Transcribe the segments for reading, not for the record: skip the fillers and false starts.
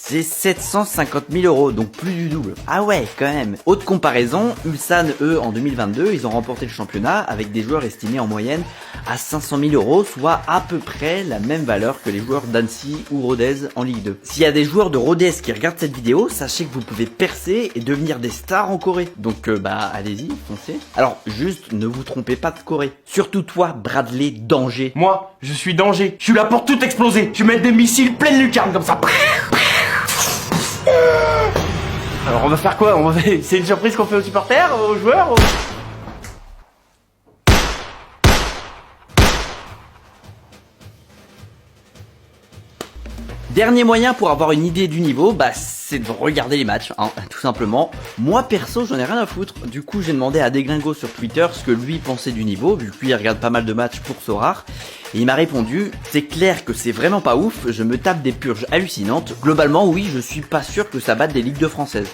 c'est 750 000 €, donc plus du double. Ah ouais, quand même. Autre comparaison, Ulsan, eux, en 2022, ils ont remporté le championnat avec des joueurs estimés en moyenne à 500 000 €, soit à peu près la même valeur que les joueurs d'Annecy ou Rodez en Ligue 2. S'il y a des joueurs de Rodez qui regardent cette vidéo, sachez que vous pouvez percer et devenir des stars en Corée. Donc allez-y, foncez. Alors juste, ne vous trompez pas de Corée. Surtout toi, Bradley Danger. Moi, je suis danger. Je suis là pour tout exploser. Je vais mettre des missiles pleine lucarne comme ça. Alors on va faire quoi? C'est une surprise qu'on fait aux supporters, aux joueurs, Dernier moyen pour avoir une idée du niveau, c'est de regarder les matchs, tout simplement. Moi perso, j'en ai rien à foutre. Du coup, j'ai demandé à Deglingo sur Twitter ce que lui pensait du niveau, vu que lui il regarde pas mal de matchs pour Sorare. Et il m'a répondu, c'est clair que c'est vraiment pas ouf, je me tape des purges hallucinantes. Globalement, oui, je suis pas sûr que ça batte des Ligues 2 françaises.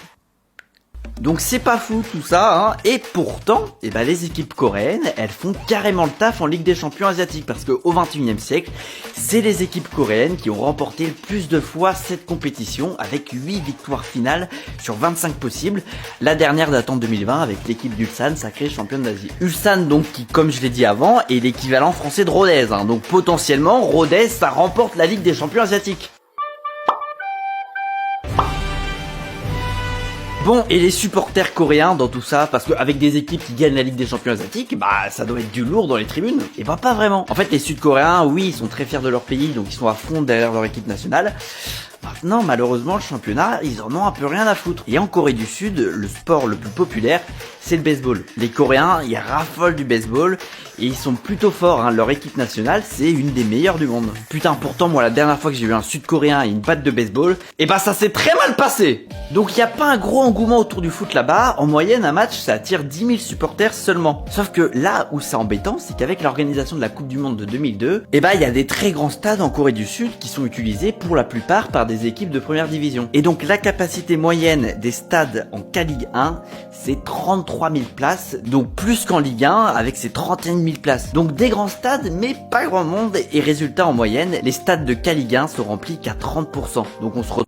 Donc c'est pas fou tout ça, et pourtant, les équipes coréennes, elles font carrément le taf en Ligue des Champions asiatiques, parce qu'au XXIe siècle, c'est les équipes coréennes qui ont remporté le plus de fois cette compétition, avec 8 victoires finales sur 25 possibles, la dernière datant de 2020 avec l'équipe d'Ulsan, sacrée championne d'Asie. Ulsan donc qui, comme je l'ai dit avant, est l'équivalent français de Rodez, donc potentiellement Rodez ça remporte la Ligue des Champions asiatiques. Bon, et les supporters coréens dans tout ça, parce qu'avec des équipes qui gagnent la Ligue des Champions asiatiques, ça doit être du lourd dans les tribunes. Et pas vraiment. En fait, les Sud-Coréens, oui, ils sont très fiers de leur pays, donc ils sont à fond derrière leur équipe nationale. Maintenant, malheureusement, le championnat, ils en ont un peu rien à foutre. Et en Corée du Sud, le sport le plus populaire, c'est le baseball. Les Coréens, ils raffolent du baseball et ils sont plutôt forts. Leur équipe nationale, c'est une des meilleures du monde. Putain, pourtant, moi, la dernière fois que j'ai vu un Sud-Coréen et une batte de baseball, ça s'est très mal passé. Donc, il n'y a pas un gros engouement autour du foot là-bas. En moyenne, un match, ça attire 10 000 supporters seulement. Sauf que là où c'est embêtant, c'est qu'avec l'organisation de la Coupe du Monde de 2002, il y a des très grands stades en Corée du Sud qui sont utilisés pour la plupart par des équipes de première division. Et donc la capacité moyenne des stades en K-Ligue 1, c'est 33 000 places, donc plus qu'en Ligue 1 avec ses 31 000 places. Donc des grands stades, mais pas grand monde, et résultat en moyenne, les stades de K-Ligue 1 se remplissent qu'à 30%. Donc on se retrouve